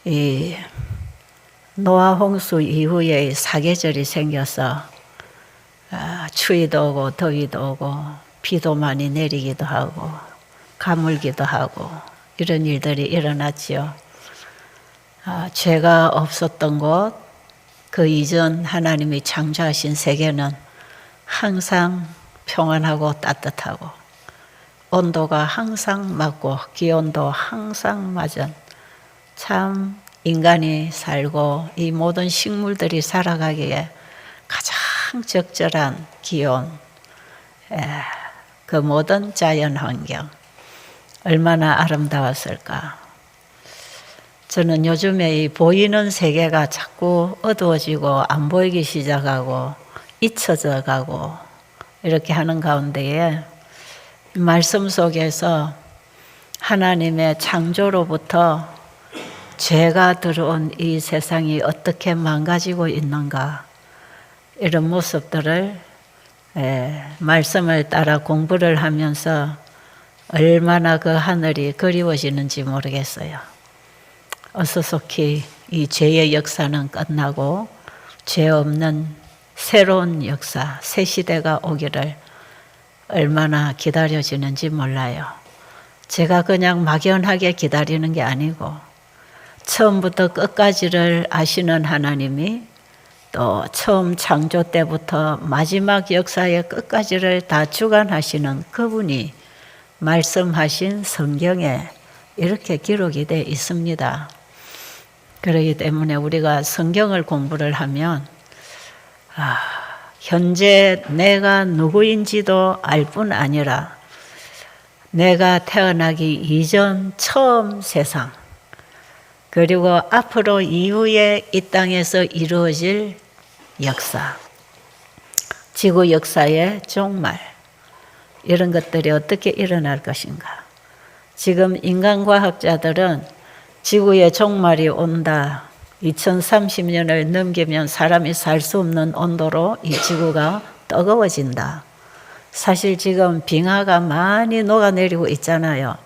이 노아 홍수 이후에 사계절이 생겨서 추위도 오고 더위도 오고 비도 많이 내리기도 하고 가물기도 하고 이런 일들이 일어났지요. 죄가 없었던 곳, 그 이전 하나님이 창조하신 세계는 항상 평안하고 따뜻하고 온도가 항상 맞고 기온도 항상 맞은 참 인간이 살고 이 모든 식물들이 살아가기에 가장 적절한 기온, 그 모든 자연 환경 얼마나 아름다웠을까. 저는 요즘에 이 보이는 세계가 자꾸 어두워지고 안 보이기 시작하고 잊혀져 가고 이렇게 하는 가운데에 말씀 속에서 하나님의 창조로부터 죄가 들어온 이 세상이 어떻게 망가지고 있는가 이런 모습들을 말씀을 따라 공부를 하면서 얼마나 그 하늘이 그리워지는지 모르겠어요. 어수속히 이 죄의 역사는 끝나고 죄 없는 새로운 역사, 새 시대가 오기를 얼마나 기다려지는지 몰라요. 제가 그냥 막연하게 기다리는 게 아니고 처음부터 끝까지를 아시는 하나님이 또 처음 창조 때부터 마지막 역사의 끝까지를 다 주관하시는 그분이 말씀하신 성경에 이렇게 기록이 되어 있습니다. 그렇기 때문에 우리가 성경을 공부를 하면 현재 내가 누구인지도 알 뿐 아니라 내가 태어나기 이전 처음 세상 그리고 앞으로 이후에 이 땅에서 이루어질 역사, 지구 역사의 종말 이런 것들이 어떻게 일어날 것인가. 지금 인간과학자들은 지구의 종말이 온다. 2030년을 넘기면 사람이 살 수 없는 온도로 이 지구가 뜨거워진다. 사실 지금 빙하가 많이 녹아내리고 있잖아요.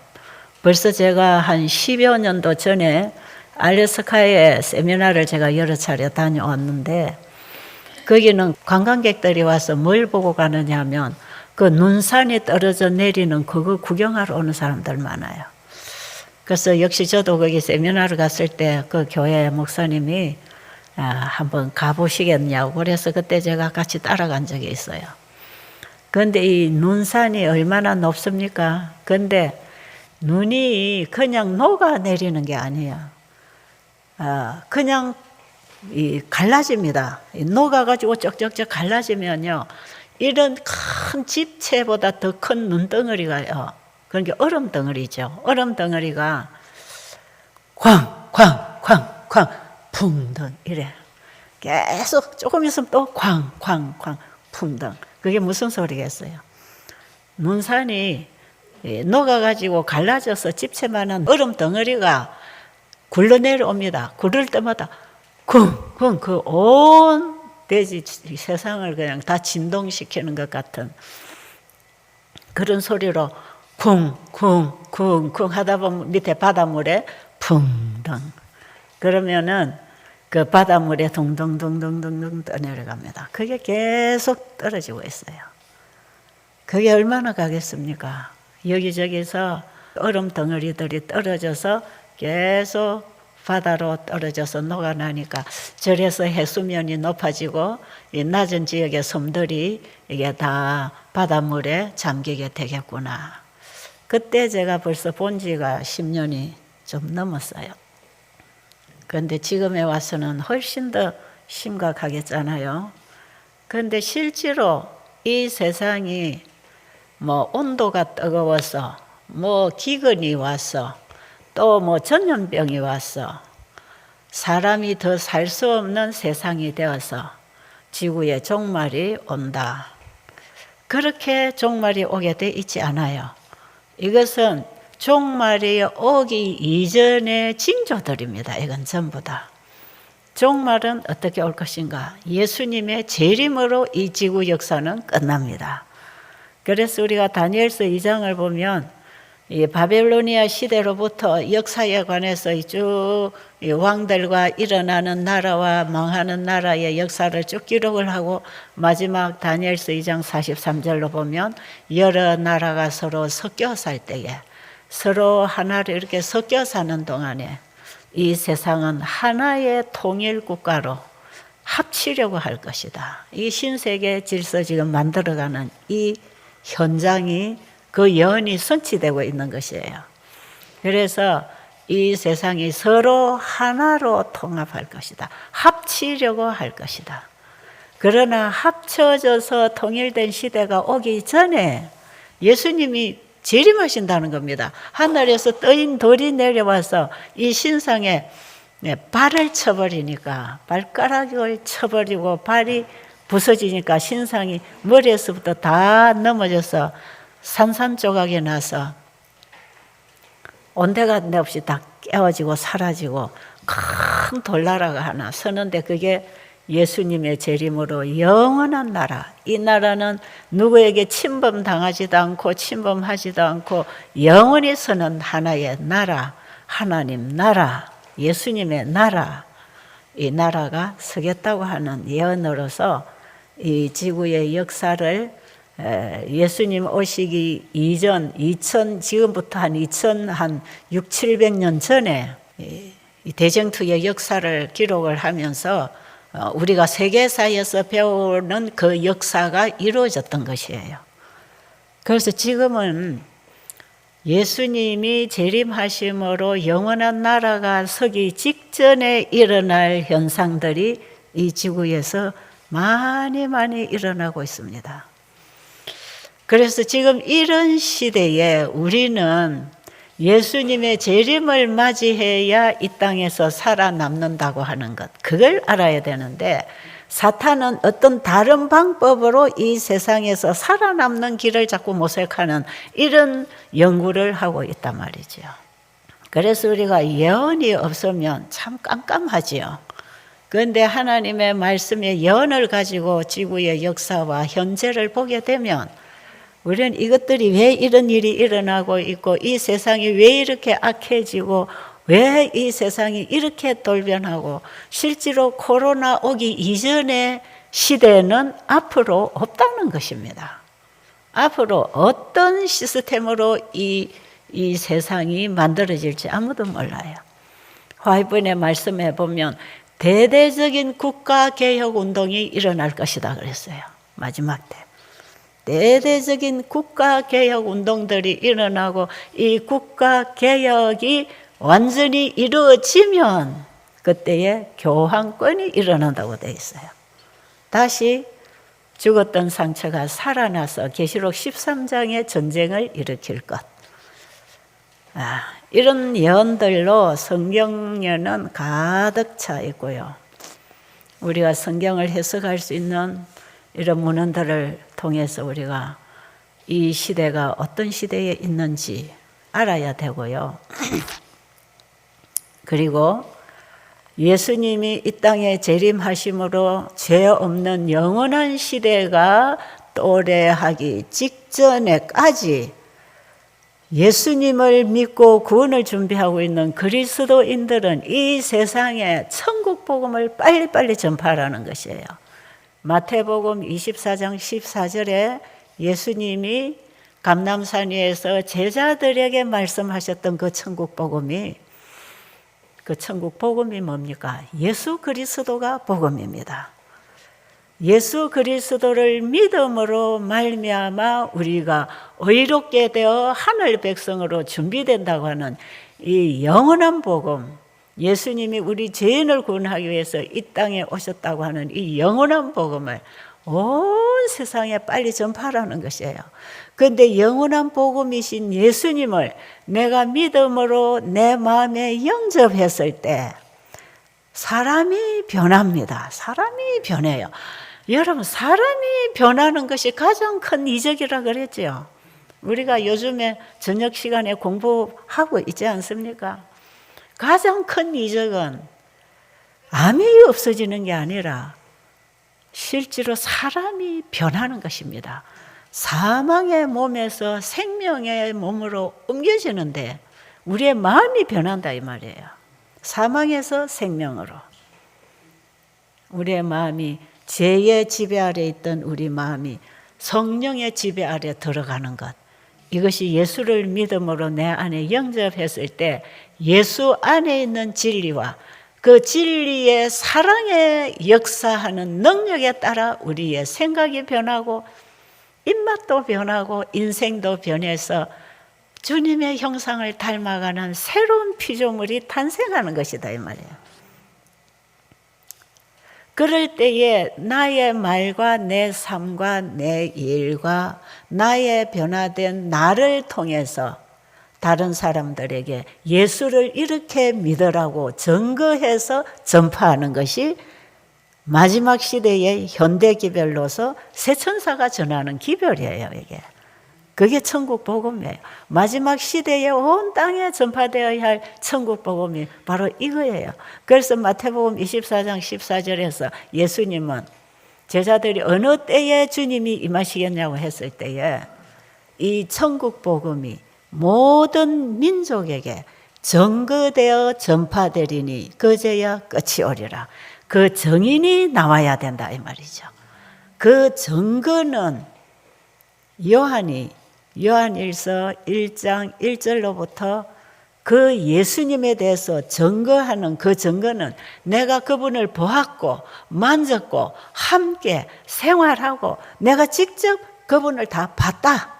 벌써 제가 한 10여 년도 전에 알래스카에 세미나를 제가 여러 차례 다녀왔는데 거기는 관광객들이 와서 뭘 보고 가느냐 하면 그 눈산이 떨어져 내리는 그거 구경하러 오는 사람들 많아요. 그래서 역시 저도 거기 세미나를 갔을 때 그 교회 목사님이 한번 가보시겠냐고 그래서 그때 제가 같이 따라간 적이 있어요. 그런데 이 눈산이 얼마나 높습니까? 그런데 눈이 그냥 녹아내리는 게 아니에요. 그냥 갈라집니다. 녹아가지고 쩍쩍쩍 갈라지면요. 이런 큰 집채보다 더 큰 눈덩어리가요. 그러니까 얼음 덩어리죠. 얼음 덩어리가 쾅, 쾅, 쾅, 쾅, 풍덩 이래. 계속 조금 있으면 또 쾅, 쾅, 쾅, 풍덩. 그게 무슨 소리겠어요? 눈산이 녹아가지고 갈라져서 집채만한 얼음 덩어리가 굴러내려옵니다. 그럴 때마다 쿵쿵 그 온 대지 세상을 그냥 다 진동시키는 것 같은 그런 소리로 쿵쿵쿵쿵 하다 보면 밑에 바닷물에 풍덩 그러면은 그 바닷물에 둥둥둥둥둥둥 떠내려갑니다. 그게 계속 떨어지고 있어요. 그게 얼마나 가겠습니까? 여기저기서 얼음 덩어리들이 떨어져서 계속 바다로 떨어져서 녹아나니까 저래서 해수면이 높아지고 이 낮은 지역의 섬들이 이게 다 바닷물에 잠기게 되겠구나. 그때 제가 벌써 본 지가 10년이 좀 넘었어요. 그런데 지금에 와서는 훨씬 더 심각하겠잖아요. 그런데 실제로 이 세상이 뭐 온도가 뜨거워서 뭐 기근이 와서 또 뭐 전염병이 와서 사람이 더 살 수 없는 세상이 되어서 지구에 종말이 온다. 그렇게 종말이 오게 돼 있지 않아요. 이것은 종말이 오기 이전의 징조들입니다. 이건 전부 다. 종말은 어떻게 올 것인가? 예수님의 재림으로 이 지구 역사는 끝납니다. 그래서 우리가 다니엘서 2장을 보면 이 바벨로니아 시대로부터 역사에 관해서 쭉 왕들과 일어나는 나라와 망하는 나라의 역사를 쭉 기록을 하고 마지막 다니엘서 2장 43절로 보면 여러 나라가 서로 섞여 살 때에 서로 하나를 이렇게 섞여 사는 동안에 이 세상은 하나의 통일 국가로 합치려고 할 것이다. 이 신세계 질서 지금 만들어가는 이 현장이 그 예언이 성취되고 있는 것이에요. 그래서 이 세상이 서로 하나로 통합할 것이다. 합치려고 할 것이다. 그러나 합쳐져서 통일된 시대가 오기 전에 예수님이 재림하신다는 겁니다. 하늘에서 떠인 돌이 내려와서 이 신상에 발을 쳐버리니까 발가락을 쳐버리고 발이 부서지니까 신상이 머리에서부터 다 넘어져서 산산조각이 나서 온데가 없이 다 깨어지고 사라지고 큰 돌나라가 하나 서는데 그게 예수님의 재림으로 영원한 나라. 이 나라는 누구에게 침범당하지도 않고 침범하지도 않고 영원히 서는 하나의 나라, 하나님 나라, 예수님의 나라. 이 나라가 서겠다고 하는 예언으로서 이 지구의 역사를 예수님 오시기 이전 지금부터 한 6, 700년 전에 이 대쟁투의 역사를 기록을 하면서 우리가 세계사에서 배우는 그 역사가 이루어졌던 것이에요. 그래서 지금은 예수님이 재림하심으로 영원한 나라가 서기 직전에 일어날 현상들이 이 지구에서 많이 일어나고 있습니다. 그래서 지금 이런 시대에 우리는 예수님의 재림을 맞이해야 이 땅에서 살아남는다고 하는 것, 그걸 알아야 되는데 사탄은 어떤 다른 방법으로 이 세상에서 살아남는 길을 자꾸 모색하는 이런 연구를 하고 있단 말이죠. 그래서 우리가 예언이 없으면 참 깜깜하지요. 그런데 하나님의 말씀의 예언을 가지고 지구의 역사와 현재를 보게 되면 우리는 이것들이 왜 이런 일이 일어나고 있고 이 세상이 왜 이렇게 악해지고 왜 이 세상이 이렇게 돌변하고 실제로 코로나 오기 이전의 시대는 앞으로 없다는 것입니다. 앞으로 어떤 시스템으로 이 세상이 만들어질지 아무도 몰라요. 화이번의 말씀에 보면 대대적인 국가개혁 운동이 일어날 것이다 그랬어요. 마지막 때. 대대적인 국가개혁 운동들이 일어나고 이 국가개혁이 완전히 이루어지면 그때에 교황권이 일어난다고 되어 있어요. 다시 죽었던 상처가 살아나서 계시록 13장의 전쟁을 일으킬 것. 이런 예언들로 성경에는 가득 차 있고요. 우리가 성경을 해석할 수 있는 이런 문헌들을 통해서 우리가 이 시대가 어떤 시대에 있는지 알아야 되고요. 그리고 예수님이 이 땅에 재림하심으로 죄 없는 영원한 시대가 도래하기 직전에까지 예수님을 믿고 구원을 준비하고 있는 그리스도인들은 이 세상에 천국 복음을 빨리빨리 전파하라는 것이에요. 마태복음 24장 14절에 예수님이 감람산 위에서 제자들에게 말씀하셨던 그 천국 복음이 뭡니까? 예수 그리스도가 복음입니다. 예수 그리스도를 믿음으로 말미암아 우리가 의롭게 되어 하늘 백성으로 준비된다고 하는 이 영원한 복음, 예수님이 우리 죄인을 구원하기 위해서 이 땅에 오셨다고 하는 이 영원한 복음을 온 세상에 빨리 전파하라는 것이에요. 그런데 영원한 복음이신 예수님을 내가 믿음으로 내 마음에 영접했을 때 사람이 변합니다. 사람이 변해요. 여러분, 사람이 변하는 것이 가장 큰 이적이라 그랬죠. 우리가 요즘에 저녁 시간에 공부하고 있지 않습니까? 가장 큰 이적은 암이 없어지는 게 아니라 실제로 사람이 변하는 것입니다. 사망의 몸에서 생명의 몸으로 옮겨지는데 우리의 마음이 변한다 이 말이에요. 사망에서 생명으로. 우리의 마음이 죄의 지배 아래 있던 우리 마음이 성령의 지배 아래 들어가는 것. 이것이 예수를 믿음으로 내 안에 영접했을 때 예수 안에 있는 진리와 그 진리의 사랑의 역사하는 능력에 따라 우리의 생각이 변하고 입맛도 변하고 인생도 변해서 주님의 형상을 닮아가는 새로운 피조물이 탄생하는 것이다 이 말이에요. 그럴 때에 나의 말과 내 삶과 내 일과 나의 변화된 나를 통해서 다른 사람들에게 예수를 이렇게 믿으라고 증거해서 전파하는 것이 마지막 시대의 현대 기별로서 새천사가 전하는 기별이에요. 이게. 그게 천국 복음이에요. 마지막 시대에 온 땅에 전파되어야 할 천국 복음이 바로 이거예요. 그래서 마태복음 24장 14절에서 예수님은 제자들이 어느 때에 주님이 임하시겠냐고 했을 때에 이 천국 복음이 모든 민족에게 증거되어 전파되리니 그제야 끝이 오리라. 그 증인이 나와야 된다 이 말이죠. 그 증거는 요한일서 1장 1절로부터 그 예수님에 대해서 증거하는 그 증거는 내가 그분을 보았고 만졌고 함께 생활하고 내가 직접 그분을 다 봤다.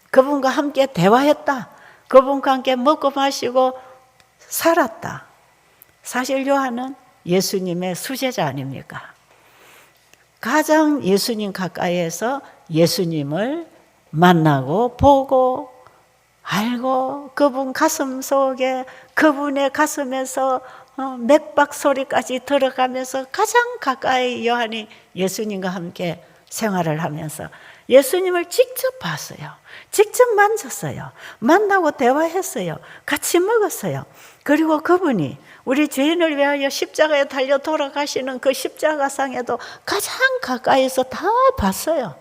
그분과 함께 대화했다. 그분과 함께 먹고 마시고 살았다. 사실 요한은 예수님의 수제자 아닙니까? 가장 예수님 가까이에서 예수님을 만나고 보고 알고 그분 가슴 속에 그분의 가슴에서 맥박 소리까지 들어가면서 가장 가까이 요한이 예수님과 함께 생활을 하면서 예수님을 직접 봤어요. 직접 만졌어요. 만나고 대화했어요. 같이 먹었어요. 그리고 그분이 우리 죄인을 위하여 십자가에 달려 돌아가시는 그 십자가상에도 가장 가까이서 다 봤어요.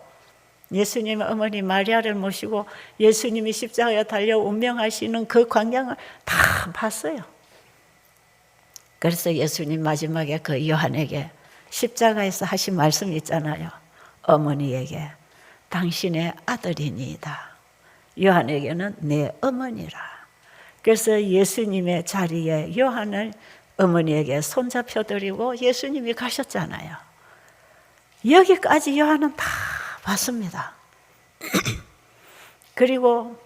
예수님의 어머니 마리아를 모시고 예수님이 십자가에 달려 운명하시는 그 광경을 다 봤어요. 그래서 예수님 마지막에 그 요한에게 십자가에서 하신 말씀이 있잖아요. 어머니에게 당신의 아들이니이다. 요한에게는 내 어머니라. 그래서 예수님의 자리에 요한을 어머니에게 손잡혀 드리고 예수님이 가셨잖아요. 여기까지 요한은 다 봤습니다. 그리고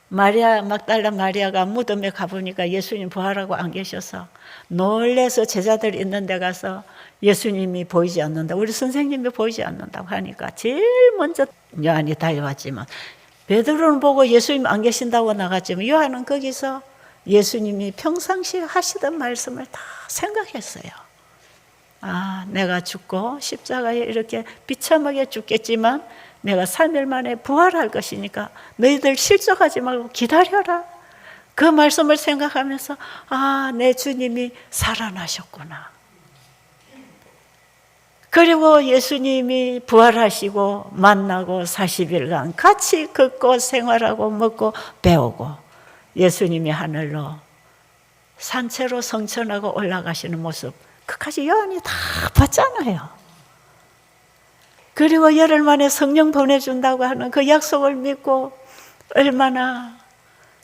막달라 마리아가 무덤에 가보니까 예수님 부활하고 안 계셔서 놀래서 제자들이 있는 데 가서 예수님이 보이지 않는다. 우리 선생님이 보이지 않는다고 하니까 제일 먼저 요한이 달려왔지만 베드로는 보고 예수님 안 계신다고 나갔지만 요한은 거기서 예수님이 평상시에 하시던 말씀을 다 생각했어요. 아, 내가 죽고 십자가에 이렇게 비참하게 죽겠지만 내가 3일 만에 부활할 것이니까 너희들 실족하지 말고 기다려라. 그 말씀을 생각하면서 아, 내 주님이 살아나셨구나. 그리고 예수님이 부활하시고 만나고 40일간 같이 걷고 생활하고 먹고 배우고 예수님이 하늘로 산채로 성천하고 올라가시는 모습 그까지 요한이 다 봤잖아요. 그리고 열흘 만에 성령 보내준다고 하는 그 약속을 믿고 얼마나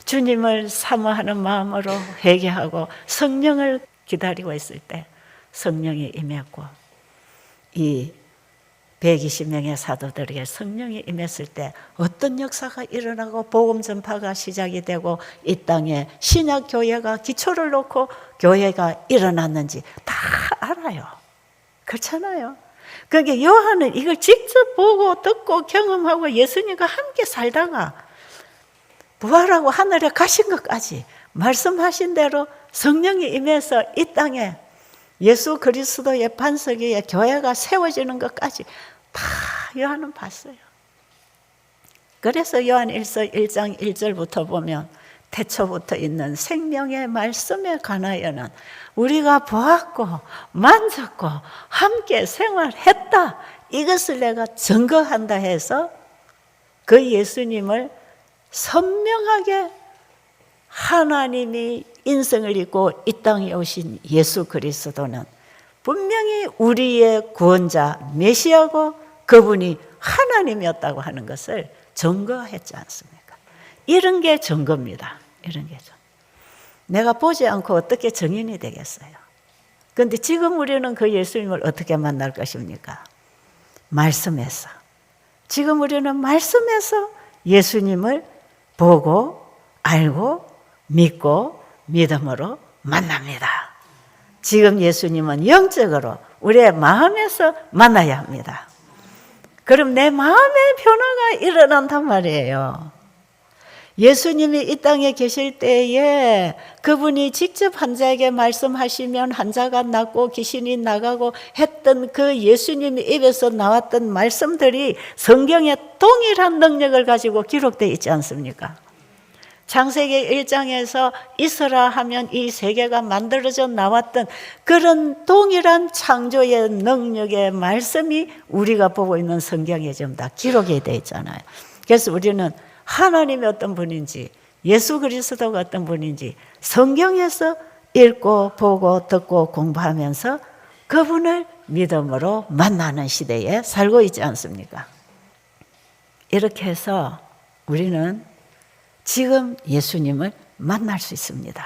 주님을 사모하는 마음으로 회개하고 성령을 기다리고 있을 때 성령이 임했고 이 120명의 사도들에게 성령이 임했을 때 어떤 역사가 일어나고 복음 전파가 시작이 되고 이 땅에 신약 교회가 기초를 놓고 교회가 일어났는지 다 알아요. 그렇잖아요. 그러니까 요한은 이걸 직접 보고 듣고 경험하고 예수님과 함께 살다가 부활하고 하늘에 가신 것까지 말씀하신 대로 성령이 임해서 이 땅에 예수 그리스도의 반석 위에 교회가 세워지는 것까지 다 요한은 봤어요. 그래서 요한일서 1장 1절부터 보면 태초부터 있는 생명의 말씀에 관하여는 우리가 보았고 만졌고 함께 생활했다. 이것을 내가 증거한다 해서 그 예수님을 선명하게 하나님이 인성을 입고 이 땅에 오신 예수 그리스도는 분명히 우리의 구원자 메시아고 그분이 하나님이었다고 하는 것을 증거했지 않습니까? 이런 게 증거입니다. 이런 게 증거. 내가 보지 않고 어떻게 증인이 되겠어요? 그런데 지금 우리는 그 예수님을 어떻게 만날 것입니까? 말씀에서. 지금 우리는 말씀에서 예수님을 보고 알고 믿고 믿음으로 만납니다. 지금 예수님은 영적으로 우리의 마음에서 만나야 합니다. 그럼 내 마음의 변화가 일어난단 말이에요. 예수님이 이 땅에 계실 때에 그분이 직접 환자에게 말씀하시면 환자가 낫고 귀신이 나가고 했던 그 예수님이 입에서 나왔던 말씀들이 성경에 동일한 능력을 가지고 기록되어 있지 않습니까? 창세기 1장에서 있으라 하면 이 세계가 만들어져 나왔던 그런 동일한 창조의 능력의 말씀이 우리가 보고 있는 성경에 지금 다 기록이 되어 있잖아요. 그래서 우리는 하나님이 어떤 분인지 예수 그리스도가 어떤 분인지 성경에서 읽고 보고 듣고 공부하면서 그분을 믿음으로 만나는 시대에 살고 있지 않습니까? 이렇게 해서 우리는 지금 예수님을 만날 수 있습니다.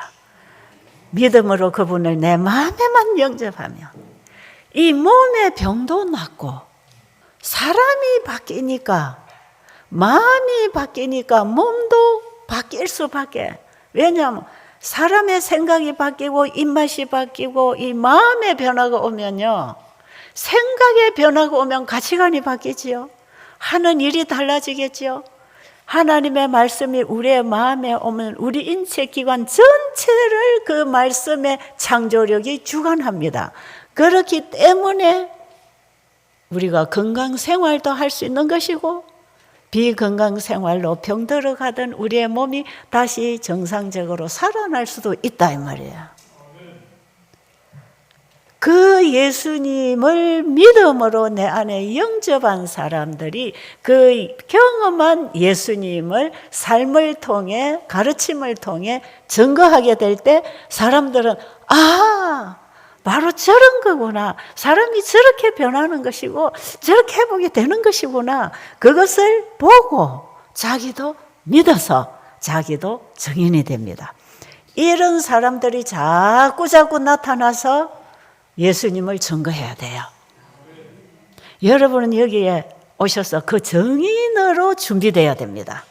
믿음으로 그분을 내 마음에만 영접하면 이 몸의 병도 낫고 사람이 바뀌니까 마음이 바뀌니까 몸도 바뀔 수밖에. 왜냐하면 사람의 생각이 바뀌고 입맛이 바뀌고 이 마음의 변화가 오면요, 생각의 변화가 오면 가치관이 바뀌지요. 하는 일이 달라지겠지요. 하나님의 말씀이 우리의 마음에 오면 우리 인체 기관 전체를 그 말씀의 창조력이 주관합니다. 그렇기 때문에 우리가 건강 생활도 할 수 있는 것이고 비건강 생활로 병들어 가던 우리의 몸이 다시 정상적으로 살아날 수도 있다 이 말이에요. 그 예수님을 믿음으로 내 안에 영접한 사람들이 그 경험한 예수님을 삶을 통해 가르침을 통해 증거하게 될 때 사람들은 바로 저런 거구나. 사람이 저렇게 변하는 것이고 저렇게 회복이 되는 것이구나. 그것을 보고 자기도 믿어서 자기도 증인이 됩니다. 이런 사람들이 자꾸 나타나서 예수님을 증거해야 돼요. 여러분은 여기에 오셔서 그 증인으로 준비되어야 됩니다.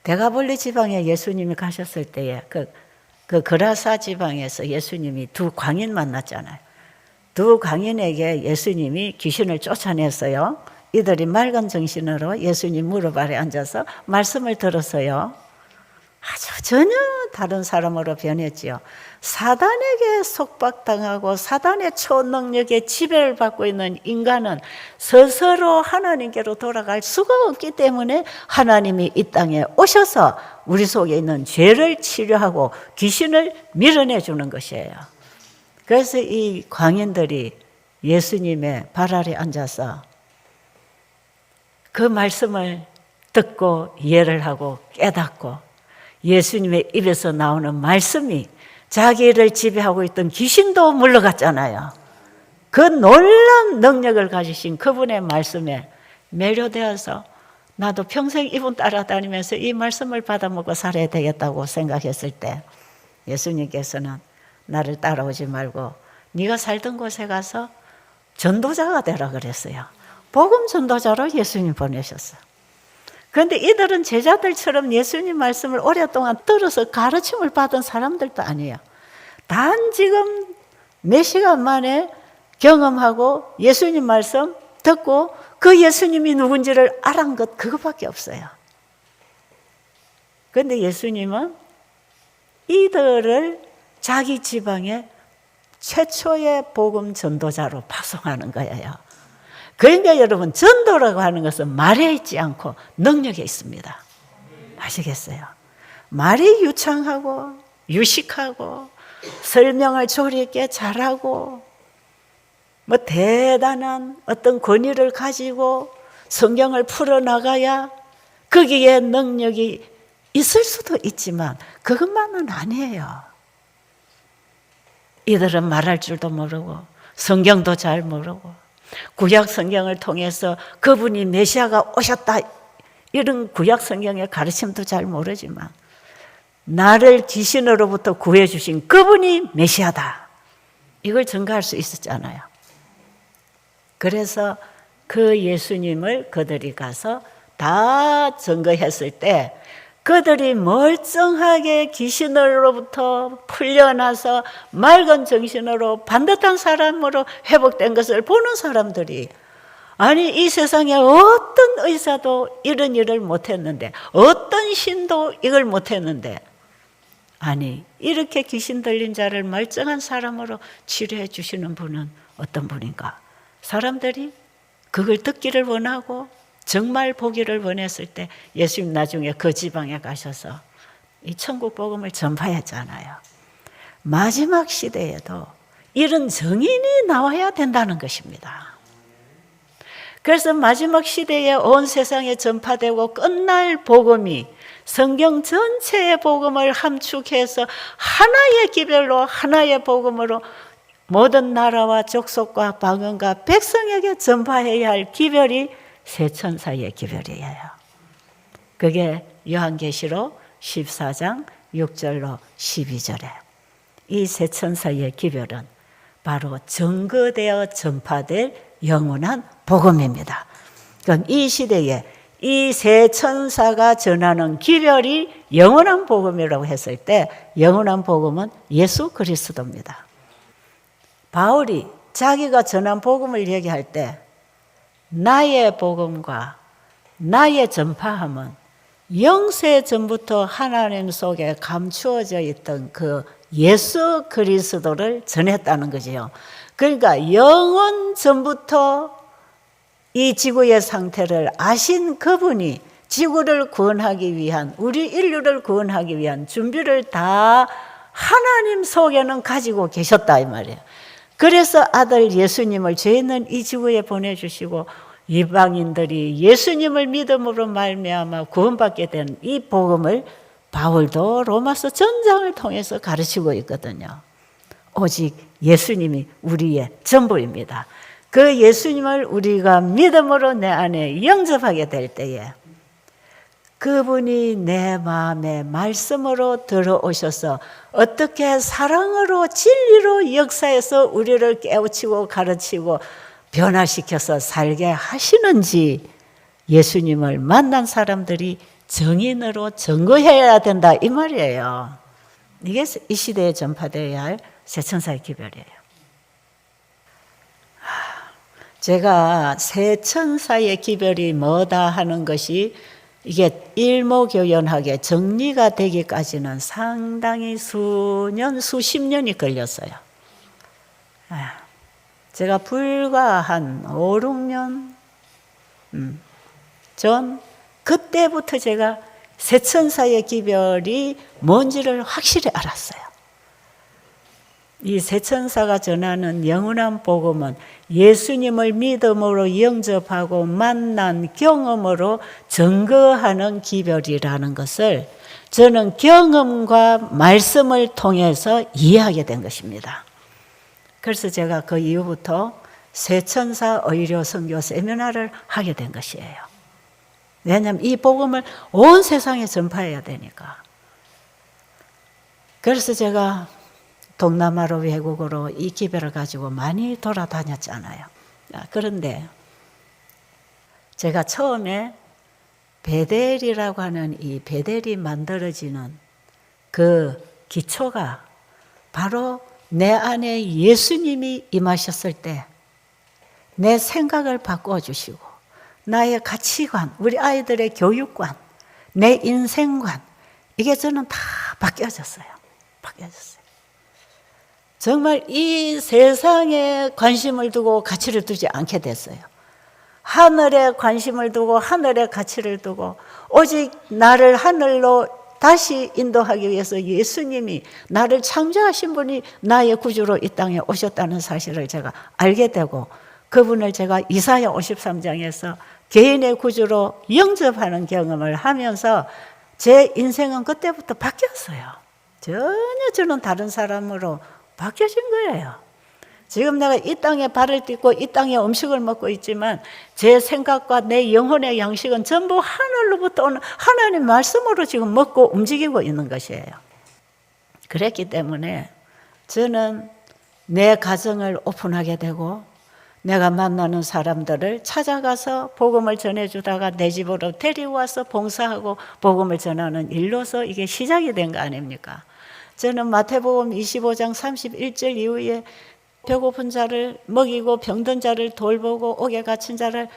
대가볼리 지방에 예수님이 가셨을 때에 그 그라사 지방에서 예수님이 두 광인 만났잖아요. 두 광인에게 예수님이 귀신을 쫓아냈어요. 이들이 맑은 정신으로 예수님 무릎 아래 앉아서 말씀을 들었어요. 아주 전혀 다른 사람으로 변했지요. 사단에게 속박당하고 사단의 초능력에 지배를 받고 있는 인간은 스스로 하나님께로 돌아갈 수가 없기 때문에 하나님이 이 땅에 오셔서 우리 속에 있는 죄를 치료하고 귀신을 밀어내 주는 것이에요. 그래서 이 광인들이 예수님의 발 아래 앉아서 그 말씀을 듣고 이해를 하고 깨닫고 예수님의 입에서 나오는 말씀이 자기를 지배하고 있던 귀신도 물러갔잖아요. 그 놀라운 능력을 가지신 그분의 말씀에 매료되어서 나도 평생 이분 따라다니면서 이 말씀을 받아먹고 살아야 되겠다고 생각했을 때 예수님께서는 나를 따라오지 말고 네가 살던 곳에 가서 전도자가 되라 그랬어요. 복음 전도자로 예수님 보내셨어요. 그런데 이들은 제자들처럼 예수님 말씀을 오랫동안 들어서 가르침을 받은 사람들도 아니에요. 단 지금 몇 시간 만에 경험하고 예수님 말씀 듣고 그 예수님이 누군지를 알은 것 그것밖에 없어요. 그런데 예수님은 이들을 자기 지방에 최초의 복음 전도자로 파송하는 거예요. 그러니까 여러분 전도라고 하는 것은 말에 있지 않고 능력에 있습니다. 아시겠어요? 말이 유창하고 유식하고 설명을 조리 있게 잘하고 뭐 대단한 어떤 권위를 가지고 성경을 풀어나가야 거기에 능력이 있을 수도 있지만 그것만은 아니에요. 이들은 말할 줄도 모르고 성경도 잘 모르고 구약 성경을 통해서 그분이 메시아가 오셨다 이런 구약 성경의 가르침도 잘 모르지만 나를 귀신으로부터 구해주신 그분이 메시아다 이걸 증거할 수 있었잖아요. 그래서 그 예수님을 그들이 가서 다 증거했을 때 그들이 멀쩡하게 귀신으로부터 풀려나서 맑은 정신으로 반듯한 사람으로 회복된 것을 보는 사람들이 아니 이 세상에 어떤 의사도 이런 일을 못했는데 어떤 신도 이걸 못했는데 아니 이렇게 귀신 들린 자를 멀쩡한 사람으로 치료해 주시는 분은 어떤 분인가? 사람들이 그걸 듣기를 원하고 정말 보기를 원했을 때 예수님 나중에 그 지방에 가셔서 이 천국 복음을 전파했잖아요. 마지막 시대에도 이런 증인이 나와야 된다는 것입니다. 그래서 마지막 시대에 온 세상에 전파되고 끝날 복음이 성경 전체의 복음을 함축해서 하나의 기별로 하나의 복음으로 모든 나라와 족속과 방언과 백성에게 전파해야 할 기별이 세 천사의 기별이에요. 그게 요한계시록 14장 6절로 12절에 이 세 천사의 기별은 바로 증거되어 전파될 영원한 복음입니다. 그럼 이 시대에 이 세 천사가 전하는 기별이 영원한 복음이라고 했을 때 영원한 복음은 예수 그리스도입니다. 바울이 자기가 전한 복음을 얘기할 때 나의 복음과 나의 전파함은 영세 전부터 하나님 속에 감추어져 있던 그 예수 그리스도를 전했다는 거지요. 그러니까 영원 전부터 이 지구의 상태를 아신 그분이 지구를 구원하기 위한 우리 인류를 구원하기 위한 준비를 다 하나님 속에는 가지고 계셨다 이 말이에요. 그래서 아들 예수님을 죄 있는 이 지구에 보내주시고 이방인들이 예수님을 믿음으로 말미암아 구원받게 된 이 복음을 바울도 로마서 전장을 통해서 가르치고 있거든요. 오직 예수님이 우리의 전부입니다. 그 예수님을 우리가 믿음으로 내 안에 영접하게 될 때에 그분이 내 마음에 말씀으로 들어오셔서 어떻게 사랑으로 진리로 역사해서 우리를 깨우치고 가르치고 변화시켜서 살게 하시는지 예수님을 만난 사람들이 증인으로 증거해야 된다 이 말이에요. 이게 이 시대에 전파되어야 할 세천사의 기별이에요. 제가 세천사의 기별이 뭐다 하는 것이 이게 일목요연하게 정리가 되기까지는 상당히 수년, 수십 년이 걸렸어요. 제가 불과 한 5, 6년 전 그때부터 제가 세천사의 기별이 뭔지를 확실히 알았어요. 이 세천사가 전하는 영원한 복음은 예수님을 믿음으로 영접하고 만난 경험으로 증거하는 기별이라는 것을 저는 경험과 말씀을 통해서 이해하게 된 것입니다. 그래서 제가 그 이후부터 세천사 의료 선교 세미나를 하게 된 것이에요. 왜냐하면 이 복음을 온 세상에 전파해야 되니까. 그래서 제가 동남아로 외국으로 이 기별을 가지고 많이 돌아다녔잖아요. 그런데 제가 처음에 베델이라고 하는 이 베델이 만들어지는 그 기초가 바로 내 안에 예수님이 임하셨을 때 내 생각을 바꿔주시고 나의 가치관, 우리 아이들의 교육관, 내 인생관 이게 저는 다 바뀌어졌어요. 정말 이 세상에 관심을 두고 가치를 두지 않게 됐어요. 하늘에 관심을 두고 하늘에 가치를 두고 오직 나를 하늘로 다시 인도하기 위해서 예수님이 나를 창조하신 분이 나의 구주로 이 땅에 오셨다는 사실을 제가 알게 되고 그분을 제가 이사야 53장에서 개인의 구주로 영접하는 경험을 하면서 제 인생은 그때부터 바뀌었어요. 전혀 저는 다른 사람으로 바뀌어진 거예요. 지금 내가 이 땅에 발을 딛고 이 땅에 음식을 먹고 있지만 제 생각과 내 영혼의 양식은 전부 하늘로부터 오는 하나님 말씀으로 지금 먹고 움직이고 있는 것이에요. 그랬기 때문에 저는 내 가정을 오픈하게 되고 내가 만나는 사람들을 찾아가서 복음을 전해주다가 내 집으로 데리고 와서 봉사하고 복음을 전하는 일로서 이게 시작이 된 거 아닙니까? 저는 마태복음 25장 31절 이후에 배고픈 자를 먹이고 병든 자를 돌보고 옥에 갇힌 자를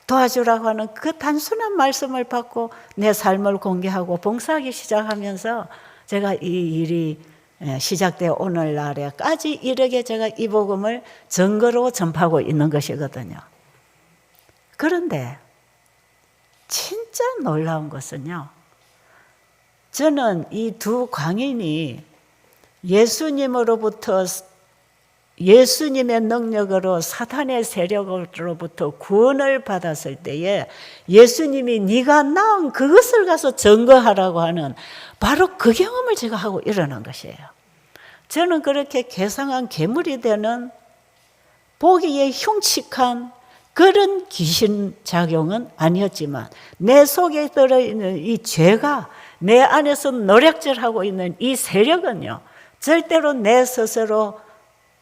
도와주라고 하는 그 단순한 말씀을 받고 내 삶을 공개하고 봉사하기 시작하면서 제가 이 일이 시작되어 오늘날에까지 이르게 제가 이 복음을 증거로 전파하고 있는 것이거든요. 그런데 진짜 놀라운 것은요, 저는 이 두 광인이 예수님으로부터 예수님의 능력으로 사탄의 세력으로부터 구원을 받았을 때에 예수님이 네가 낳은 그것을 가서 증거하라고 하는 바로 그 경험을 제가 하고 일어난 것이에요. 저는 그렇게 괴상한 괴물이 되는 보기에 흉측한 그런 귀신 작용은 아니었지만 내 속에 들어있는 이 죄가 내 안에서 노략질하고 있는 이 세력은요, 절대로 내 스스로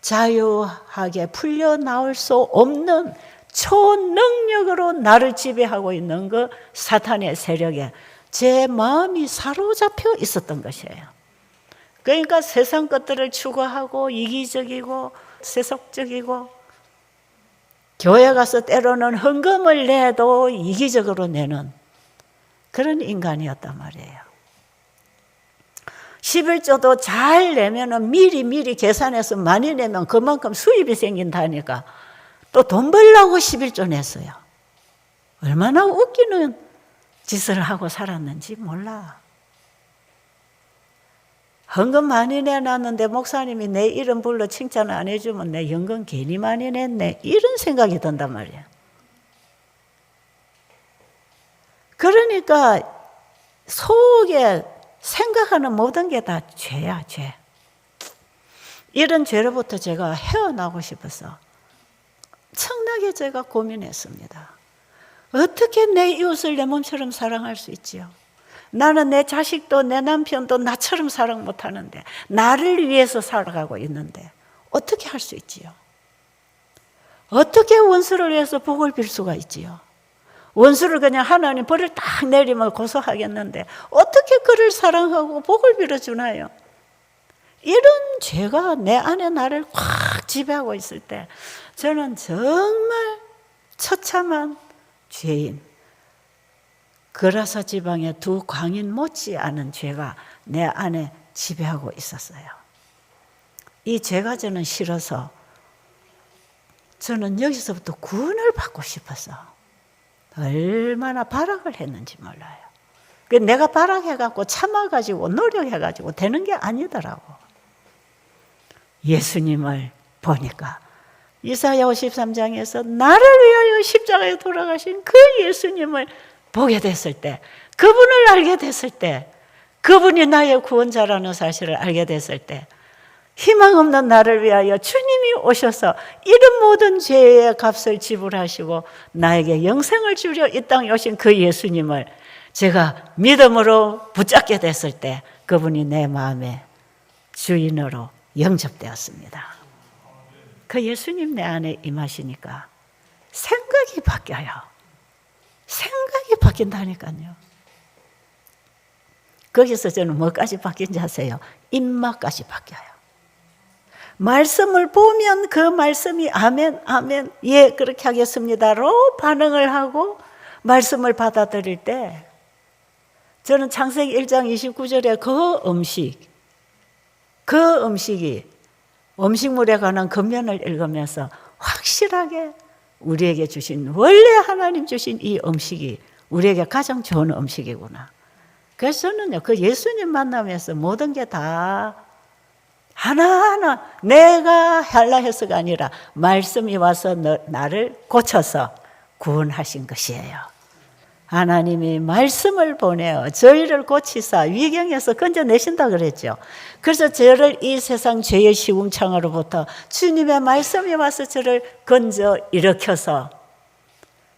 자유하게 풀려 나올 수 없는 초능력으로 나를 지배하고 있는 그 사탄의 세력에 제 마음이 사로잡혀 있었던 것이에요. 그러니까 세상 것들을 추구하고 이기적이고 세속적이고 교회 가서 때로는 헌금을 내도 이기적으로 내는 그런 인간이었단 말이에요. 11조도 잘 내면은 미리 계산해서 많이 내면 그만큼 수입이 생긴다니까 또 돈 벌려고 11조 냈어요. 얼마나 웃기는 짓을 하고 살았는지 몰라. 헌금 많이 내놨는데 목사님이 내 이름 불러 칭찬 안 해주면 내 연금 괜히 많이 냈네, 이런 생각이 든단 말이야. 그러니까 속에 생각하는 모든 게 다 죄야, 죄. 이런 죄로부터 제가 헤어나고 싶어서 엄청나게 제가 고민했습니다. 어떻게 내 이웃을 내 몸처럼 사랑할 수 있지요? 나는 내 자식도 내 남편도 나처럼 사랑 못하는데, 나를 위해서 살아가고 있는데 어떻게 할 수 있지요? 어떻게 원수를 위해서 복을 빌 수가 있지요? 원수를 그냥 하나님 벌을 딱 내리면 고소하겠는데 어떻게 그를 사랑하고 복을 빌어주나요? 이런 죄가 내 안에 나를 확 지배하고 있을 때 저는 정말 처참한 죄인, 그라사 지방의 두 광인 못지 않은 죄가 내 안에 지배하고 있었어요. 이 죄가 저는 싫어서 저는 여기서부터 구원을 받고 싶어서 얼마나 발악을 했는지 몰라요. 내가 발악해갖고 참아가지고 노력해가지고 되는 게 아니더라고. 예수님을 보니까 이사야 53장에서 나를 위하여 십자가에 돌아가신 그 예수님을 보게 됐을 때, 그분을 알게 됐을 때, 그분이 나의 구원자라는 사실을 알게 됐을 때, 희망 없는 나를 위하여 주님이 오셔서 이런 모든 죄의 값을 지불하시고 나에게 영생을 주려 이 땅에 오신 그 예수님을 제가 믿음으로 붙잡게 됐을 때 그분이 내 마음의 주인으로 영접되었습니다. 그 예수님 내 안에 임하시니까 생각이 바뀌어요. 생각이 바뀐다니까요. 거기서 저는 뭐까지 바뀐지 아세요? 입맛까지 바뀌어요. 말씀을 보면 그 말씀이 아멘, 아멘, 예, 그렇게 하겠습니다로 반응을 하고 말씀을 받아들일 때 저는 창세기 1장 29절에 그 음식이 음식물에 관한 겉면을 읽으면서 확실하게 우리에게 주신, 원래 하나님 주신 이 음식이 우리에게 가장 좋은 음식이구나. 그래서 저는요, 그 예수님 만나면서 모든 게 다 하나하나 내가 하려 해서가 아니라 말씀이 와서 나를 고쳐서 구원하신 것이에요. 하나님이 말씀을 보내어 저희를 고치사 위경에서 건져내신다 그랬죠. 그래서 저를 이 세상 죄의 시궁창으로부터 주님의 말씀이 와서 저를 건져 일으켜서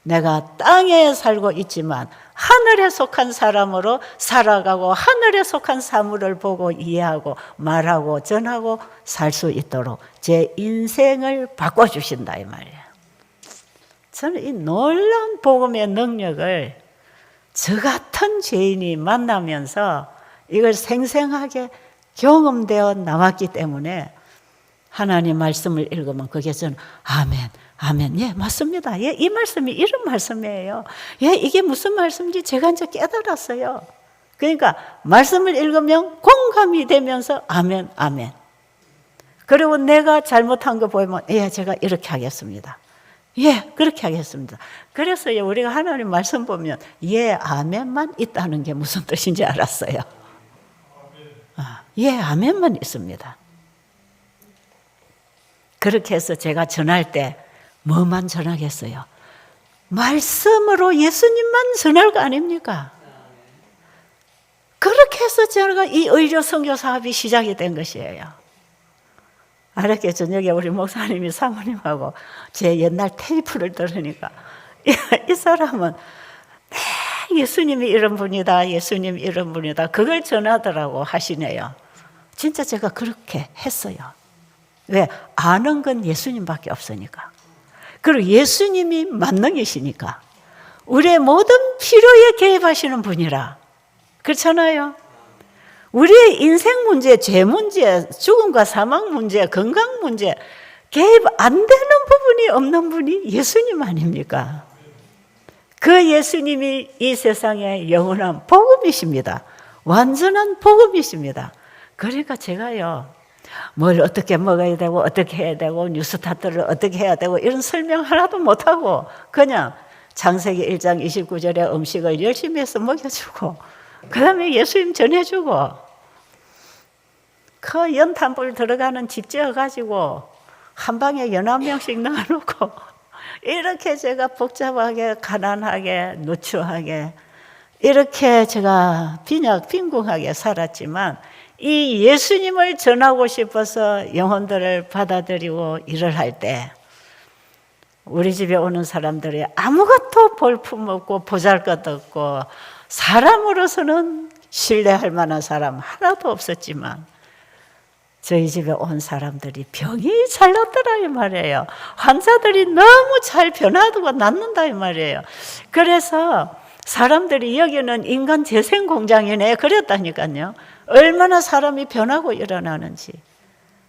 내가 땅에 살고 있지만 하늘에 속한 사람으로 살아가고 하늘에 속한 사물을 보고 이해하고 말하고 전하고 살 수 있도록 제 인생을 바꿔주신다 이 말이에요. 저는 이 놀라운 복음의 능력을 저 같은 죄인이 만나면서 이걸 생생하게 경험되어 나왔기 때문에 하나님 말씀을 읽으면 그게 저는 아멘, 아멘, 예, 맞습니다. 예, 이 말씀이 이런 말씀이에요. 예, 이게 무슨 말씀인지 제가 이제 깨달았어요. 그러니까 말씀을 읽으면 공감이 되면서 아멘, 아멘. 그리고 내가 잘못한 거 보이면 예, 제가 이렇게 하겠습니다. 예, 그렇게 하겠습니다. 그래서 우리가 하나님 말씀 보면 예, 아멘만 있다는 게 무슨 뜻인지 알았어요. 예, 아멘만 있습니다. 그렇게 해서 제가 전할 때 뭐만 전하겠어요? 말씀으로 예수님만 전할 거 아닙니까? 그렇게 해서 제가 이 의료 선교 사업이 시작이 된 것이에요. 어렵게 저녁에 우리 목사님이 사모님하고 제 옛날 테이프를 들으니까 이 사람은 예수님이 이런 분이다, 예수님이 이런 분이다, 그걸 전하더라고 하시네요. 진짜 제가 그렇게 했어요. 왜? 아는 건 예수님밖에 없으니까. 그리고 예수님이 만능이시니까. 우리의 모든 필요에 개입하시는 분이라. 그렇잖아요. 우리의 인생 문제, 죄 문제, 죽음과 사망 문제, 건강 문제 개입 안 되는 부분이 없는 분이 예수님 아닙니까? 그 예수님이 이 세상의 영원한 복음이십니다. 완전한 복음이십니다. 그러니까 제가요, 뭘 어떻게 먹어야 되고 어떻게 해야 되고 뉴스타트를 어떻게 해야 되고 이런 설명 하나도 못하고 그냥 창세기 1장 29절의 음식을 열심히 해서 먹여주고 그 다음에 예수님 전해주고 그 연탄불 들어가는 집 지어가지고 한 방에 11명씩 넣어놓고 이렇게 제가 복잡하게 가난하게 누추하게 이렇게 제가 빈궁하게 살았지만 이 예수님을 전하고 싶어서 영혼들을 받아들이고 일을 할 때 우리 집에 오는 사람들이 아무것도 볼품 없고 보잘것 없고 사람으로서는 신뢰할 만한 사람 하나도 없었지만 저희 집에 온 사람들이 병이 잘 낫더라 이 말이에요. 환자들이 너무 잘 변화하고 낫는다 이 말이에요. 그래서 사람들이 여기는 인간 재생 공장이네 그랬다니까요. 얼마나 사람이 변하고 일어나는지.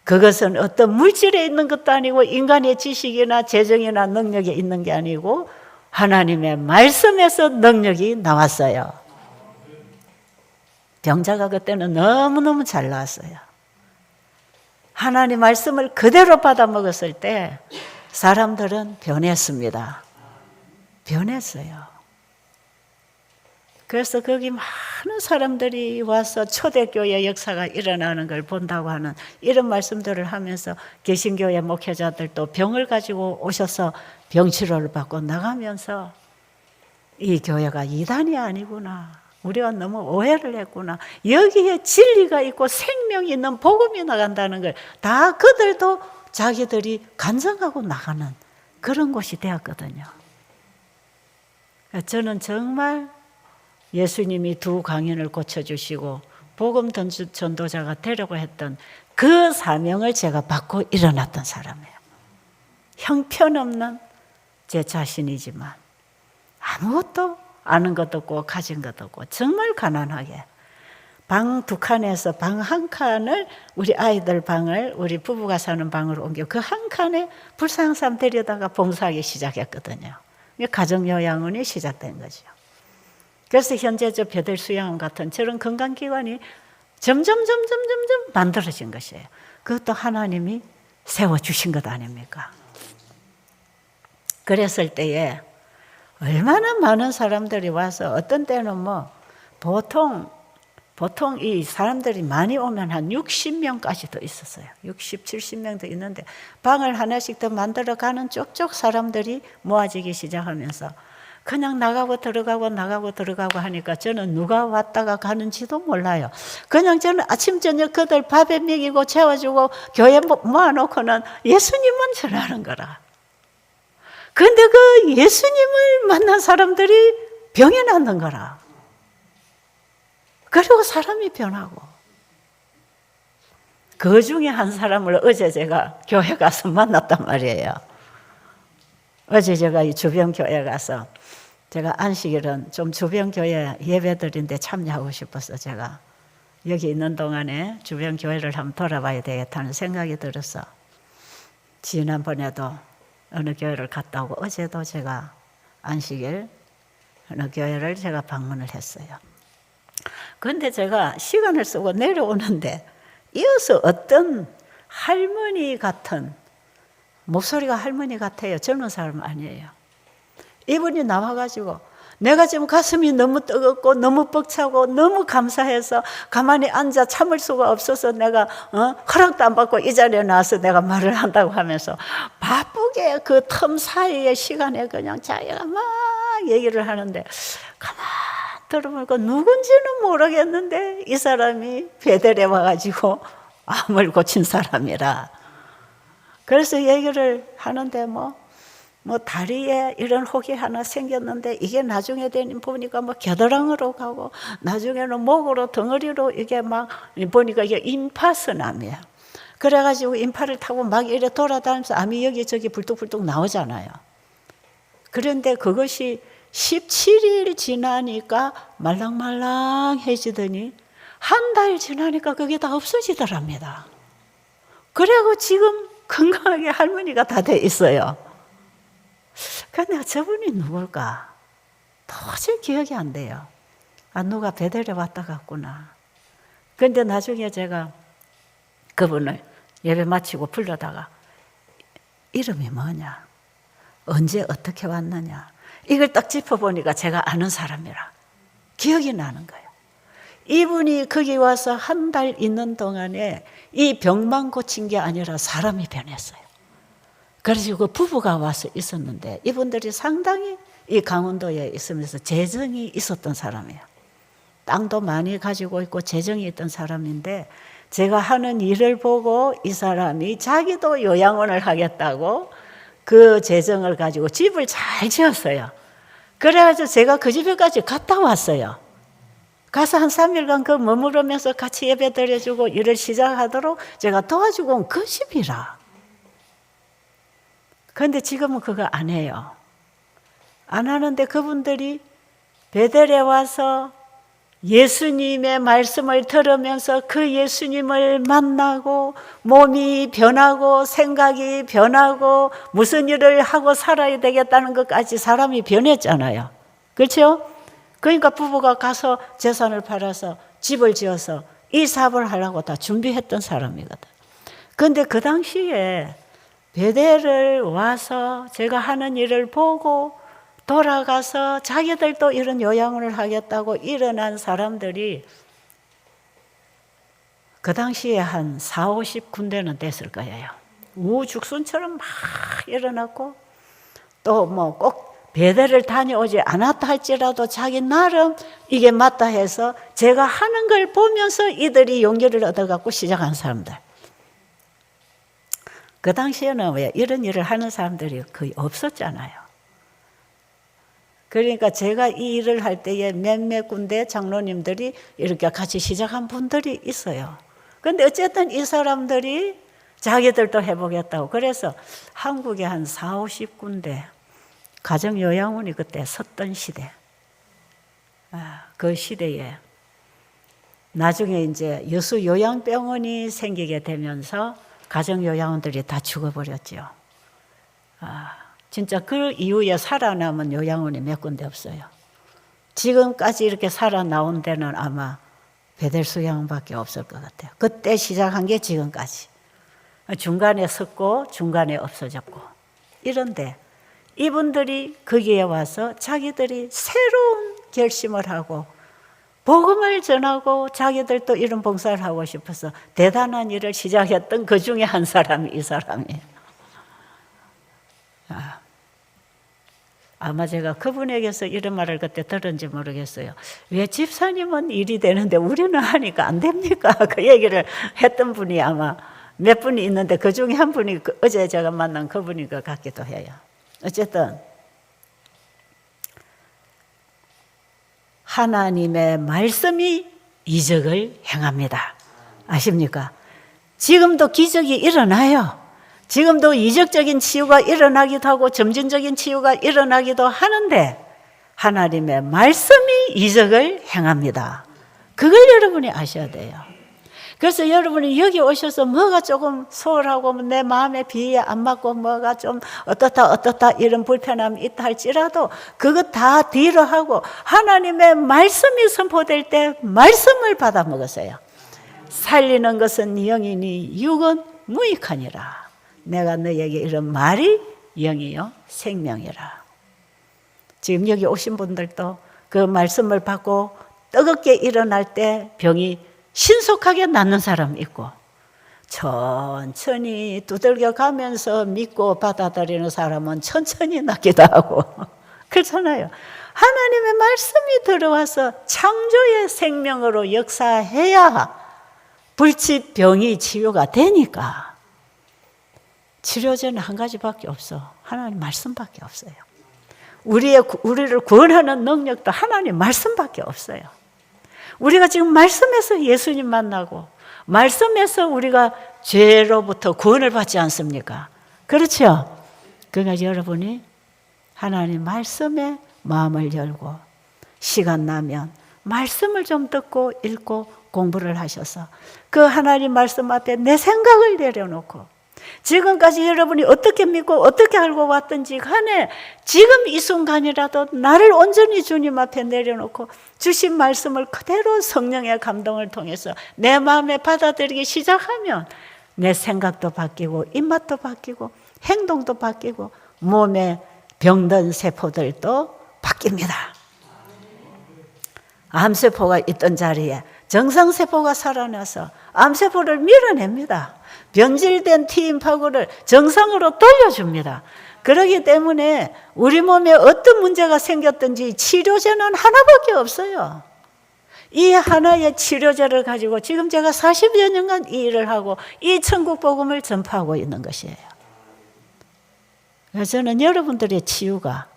그것은 어떤 물질에 있는 것도 아니고 인간의 지식이나 재정이나 능력에 있는 게 아니고 하나님의 말씀에서 능력이 나왔어요. 병자가 그때는 너무너무 잘 나왔어요. 하나님 말씀을 그대로 받아 먹었을 때 사람들은 변했습니다. 변했어요. 그래서 거기 많은 사람들이 와서 초대교회 역사가 일어나는 걸 본다고 하는 이런 말씀들을 하면서 개신교회 목회자들도 병을 가지고 오셔서 병치료를 받고 나가면서 이 교회가 이단이 아니구나. 우리가 너무 오해를 했구나. 여기에 진리가 있고 생명이 있는 복음이 나간다는 걸 다 그들도 자기들이 간증하고 나가는 그런 곳이 되었거든요. 저는 정말 예수님이 두 강인을 고쳐주시고 복음 전도자가 되려고 했던 그 사명을 제가 받고 일어났던 사람이에요. 형편없는 제 자신이지만 아무것도 아는 것도 없고 가진 것도 없고 정말 가난하게 방 2칸에서 방 1칸을 우리 아이들 방을 우리 부부가 사는 방으로 옮겨 그 한 칸에 불쌍한 사람 데려다가 봉사하기 시작했거든요. 가정요양원이 시작된 거죠. 그래서 현재 저 벼들 수양원 같은 저런 건강기관이 점점 만들어진 것이에요. 그것도 하나님이 세워주신 것 아닙니까? 그랬을 때에 얼마나 많은 사람들이 와서 어떤 때는 뭐 보통 보통 이 사람들이 많이 오면 한 60명까지 더 있었어요. 60, 70명도 있는데 방을 하나씩 더 만들어가는 쪽쪽 사람들이 모아지기 시작하면서 그냥 나가고 들어가고 나가고 들어가고 하니까 저는 누가 왔다가 가는지도 몰라요. 그냥 저는 아침 저녁 그들 밥에 먹이고 채워주고 교회 모아놓고는 예수님만 전하는 거라. 그런데 그 예수님을 만난 사람들이 병이 낫는 거라. 그리고 사람이 변하고. 그 중에 한 사람을 어제 제가 교회 가서 만났단 말이에요. 어제 제가 이 주변 교회 가서 제가 안식일은 좀 주변 교회 예배드린데 참여하고 싶어서 제가 여기 있는 동안에 주변 교회를 한번 돌아봐야 되겠다는 생각이 들어서 지난번에도 어느 교회를 갔다 오고 어제도 제가 안식일 어느 교회를 제가 방문을 했어요. 그런데 제가 시간을 쓰고 내려오는데 이어서 어떤 할머니 같은 목소리가 할머니 같아요. 젊은 사람 아니에요. 이분이 나와가지고 내가 지금 가슴이 너무 뜨겁고 너무 벅차고 너무 감사해서 가만히 앉아 참을 수가 없어서 내가 허락도 안 받고 이 자리에 나와서 내가 말을 한다고 하면서 바쁘게 그 틈 사이의 시간에 그냥 자기가 막 얘기를 하는데 가만 들어보니까 누군지는 모르겠는데 이 사람이 베델에 와가지고 암을 고친 사람이라. 그래서 얘기를 하는데 뭐 다리에 이런 혹이 하나 생겼는데 이게 나중에 보니까 겨드랑이로 가고 나중에는 목으로 덩어리로 이게 막 보니까 이게 임파선암이에요. 그래가지고 임파를 타고 막 이래 돌아다니면서 암이 여기저기 불뚝불뚝 나오잖아요. 그런데 그것이 17일 지나니까 말랑말랑해지더니 한 달 지나니까 그게 다 없어지더랍니다. 그래고 지금 건강하게 할머니가 다 돼 있어요. 그런데 저분이 누굴까? 도저히 기억이 안 돼요. 아, 누가 베델에 왔다 갔구나. 그런데 나중에 제가 그분을 예배 마치고 불러다가 이름이 뭐냐? 언제 어떻게 왔느냐? 이걸 딱 짚어보니까 제가 아는 사람이라 기억이 나는 거예요. 이분이 거기 와서 한 달 있는 동안에 이 병만 고친 게 아니라 사람이 변했어요. 그래서 그 부부가 와서 있었는데 이분들이 상당히 이 강원도에 있으면서 재정이 있었던 사람이에요. 땅도 많이 가지고 있고 재정이 있던 사람인데 제가 하는 일을 보고 이 사람이 자기도 요양원을 하겠다고 그 재정을 가지고 집을 잘 지었어요. 그래가지고 제가 그 집에까지 갔다 왔어요. 가서 한 3일간 그 머무르면서 같이 예배 드려주고 일을 시작하도록 제가 도와주고 온 그 집이라. 그런데 지금은 그거 안 해요. 안 하는데 그분들이 베델에 와서 예수님의 말씀을 들으면서 그 예수님을 만나고 몸이 변하고 생각이 변하고 무슨 일을 하고 살아야 되겠다는 것까지 사람이 변했잖아요. 그렇죠? 그러니까 부부가 가서 재산을 팔아서 집을 지어서 이 사업을 하려고 다 준비했던 사람이거든. 그런데 그 당시에 베델을 와서 제가 하는 일을 보고 돌아가서 자기들도 이런 요양원을 하겠다고 일어난 사람들이 그 당시에 한 40, 50군데는 됐을 거예요. 우죽순처럼 막 일어났고 또 꼭 베델을 다녀오지 않았다 할지라도 자기 나름 이게 맞다 해서 제가 하는 걸 보면서 이들이 용기를 얻어갖고 시작한 사람들. 그 당시에는 왜 이런 일을 하는 사람들이 거의 없었잖아요. 그러니까 제가 이 일을 할 때에 몇몇 군데 장로님들이 이렇게 같이 시작한 분들이 있어요. 그런데 어쨌든 이 사람들이 자기들도 해보겠다고 그래서 한국에 한 40, 50군데 가정요양원이 그때 섰던 시대. 그 시대에 나중에 이제 여수 요양병원이 생기게 되면서 가정요양원들이 다 죽어버렸죠. 진짜 그 이후에 살아남은 요양원이 몇 군데 없어요. 지금까지 이렇게 살아나온 데는 아마 베델수양원밖에 없을 것 같아요. 그때 시작한 게 지금까지. 중간에 섰고 중간에 없어졌고. 이런데 이분들이 거기에 와서 자기들이 새로운 결심을 하고 복음을 전하고 자기들도 이런 봉사를 하고 싶어서 대단한 일을 시작했던 그 중에 한 사람이 이 사람이에요. 아마 제가 그분에게서 이런 말을 그때 들은지 모르겠어요. 왜 집사님은 일이 되는데 우리는 하니까 안 됩니까? 그 얘기를 했던 분이 아마 몇 분이 있는데 그 중에 한 분이 어제 제가 만난 그분인 것 같기도 해요. 어쨌든 하나님의 말씀이 이적을 행합니다. 아십니까? 지금도 기적이 일어나요. 지금도 이적적인 치유가 일어나기도 하고 점진적인 치유가 일어나기도 하는데 하나님의 말씀이 이적을 행합니다. 그걸 여러분이 아셔야 돼요. 그래서 여러분이 여기 오셔서 뭐가 조금 소홀하고 내 마음에 비에 안 맞고 뭐가 좀 어떻다 이런 불편함이 있다 할지라도 그거 다 뒤로 하고 하나님의 말씀이 선포될 때 말씀을 받아 먹으세요. 살리는 것은 영이니 육은 무익하니라. 내가 너에게 이런 말이 영이요 생명이라. 지금 여기 오신 분들도 그 말씀을 받고 뜨겁게 일어날 때 병이 신속하게 낫는 사람 있고 천천히 두들겨 가면서 믿고 받아들이는 사람은 천천히 낫기도 하고 그렇잖아요. 하나님의 말씀이 들어와서 창조의 생명으로 역사해야 불치병이 치유가 되니까 치료제는 한 가지밖에 없어. 하나님 말씀밖에 없어요. 우리를 구원하는 능력도 하나님 말씀밖에 없어요. 우리가 지금 말씀에서 예수님 만나고 말씀에서 우리가 죄로부터 구원을 받지 않습니까? 그렇죠? 그러니까 여러분이 하나님 말씀에 마음을 열고 시간 나면 말씀을 좀 듣고 읽고 공부를 하셔서 그 하나님 말씀 앞에 내 생각을 내려놓고 지금까지 여러분이 어떻게 믿고 어떻게 알고 왔든지 간에 지금 이 순간이라도 나를 온전히 주님 앞에 내려놓고 주신 말씀을 그대로 성령의 감동을 통해서 내 마음에 받아들이기 시작하면 내 생각도 바뀌고 입맛도 바뀌고 행동도 바뀌고 몸에 병든 세포들도 바뀝니다. 암세포가 있던 자리에 정상세포가 살아나서 암세포를 밀어냅니다. 변질된 T임파구를 정상으로 돌려줍니다. 그렇기 때문에 우리 몸에 어떤 문제가 생겼든지 치료제는 하나밖에 없어요. 이 하나의 치료제를 가지고 지금 제가 40여 년간 이 일을 하고 이 천국 복음을 전파하고 있는 것이에요. 그래서 저는 여러분들의 치유가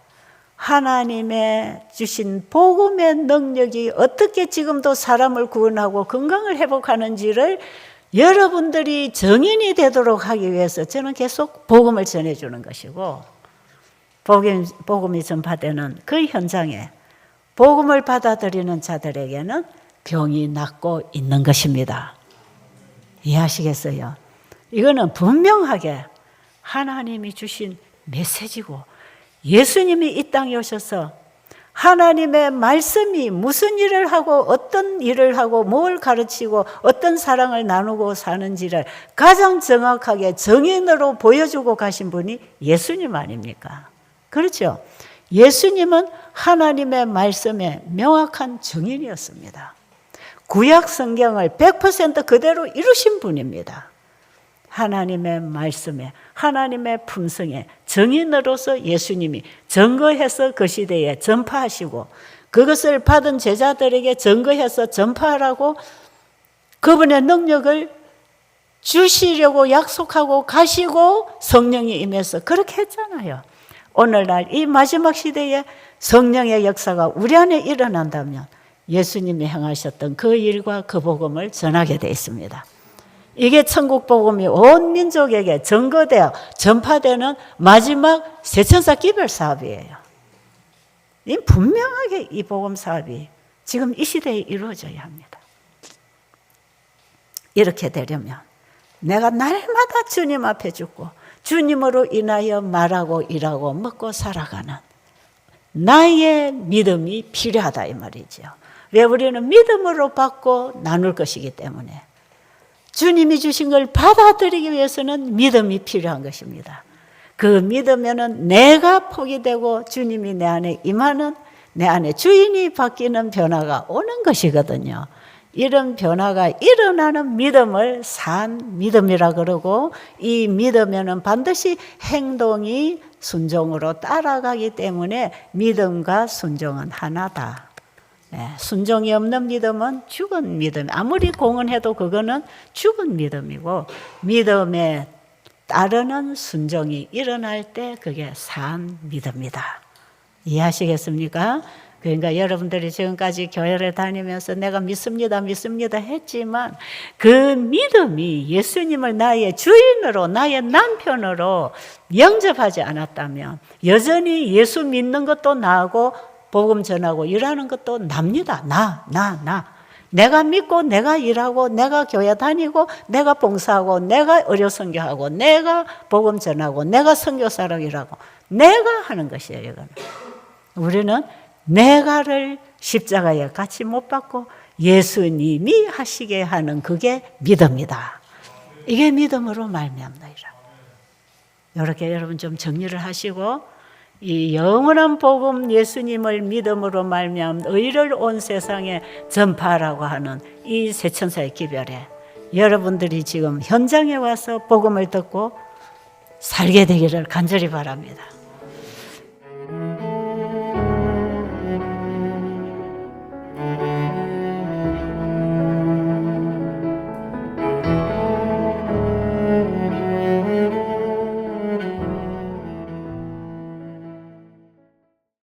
하나님의 주신 복음의 능력이 어떻게 지금도 사람을 구원하고 건강을 회복하는지를 여러분들이 정인이 되도록 하기 위해서 저는 계속 복음을 전해주는 것이고 복음이 전파되는 그 현장에 복음을 받아들이는 자들에게는 병이 낫고 있는 것입니다. 이해하시겠어요? 이거는 분명하게 하나님이 주신 메시지고 예수님이 이 땅에 오셔서 하나님의 말씀이 무슨 일을 하고 어떤 일을 하고 뭘 가르치고 어떤 사랑을 나누고 사는지를 가장 정확하게 정인으로 보여주고 가신 분이 예수님 아닙니까? 그렇죠? 예수님은 하나님의 말씀의 명확한 정인이었습니다. 구약 성경을 100% 그대로 이루신 분입니다. 하나님의 말씀에 하나님의 품성에 정인으로서 예수님이 증거해서 그 시대에 전파하시고 그것을 받은 제자들에게 증거해서 전파하라고 그분의 능력을 주시려고 약속하고 가시고 성령이 임해서 그렇게 했잖아요. 오늘날 이 마지막 시대에 성령의 역사가 우리 안에 일어난다면 예수님이 행하셨던 그 일과 그 복음을 전하게 되어 있습니다. 이게 천국 복음이 온 민족에게 전거되어 전파되는 마지막 세천사 기별 사업이에요. 이 분명하게 이 복음 사업이 지금 이 시대에 이루어져야 합니다. 이렇게 되려면 내가 날마다 주님 앞에 죽고 주님으로 인하여 말하고 일하고 먹고 살아가는 나의 믿음이 필요하다 이 말이죠. 왜 우리는 믿음으로 받고 나눌 것이기 때문에 주님이 주신 걸 받아들이기 위해서는 믿음이 필요한 것입니다. 그 믿으면은 내가 포기되고 주님이 내 안에 임하는 내 안에 주인이 바뀌는 변화가 오는 것이거든요. 이런 변화가 일어나는 믿음을 산 믿음이라 그러고, 이 믿으면은 반드시 행동이 순종으로 따라가기 때문에 믿음과 순종은 하나다. 순종이 없는 믿음은 죽은 믿음. 아무리 공헌해도 그거는 죽은 믿음이고, 믿음에 따르는 순종이 일어날 때 그게 산 믿음이다. 이해하시겠습니까? 그러니까 여러분들이 지금까지 교회를 다니면서 내가 믿습니다 했지만 그 믿음이 예수님을 나의 주인으로, 나의 남편으로 영접하지 않았다면 여전히 예수 믿는 것도 나고 복음 전하고 일하는 것도 납니다. 내가 믿고 내가 일하고 내가 교회 다니고 내가 봉사하고 내가 의료 선교하고 내가 복음 전하고 내가 선교사로 일하고 내가 하는 것이에요. 이거는. 우리는 내가를 십자가에 같이 못 박고 예수님이 하시게 하는 그게 믿음이다. 이게 믿음으로 말미암다. 이렇게 여러분 좀 정리를 하시고, 이 영원한 복음 예수님을 믿음으로 말미암 의를 온 세상에 전파하라고 하는 이 세천사의 기별에 여러분들이 지금 현장에 와서 복음을 듣고 살게 되기를 간절히 바랍니다.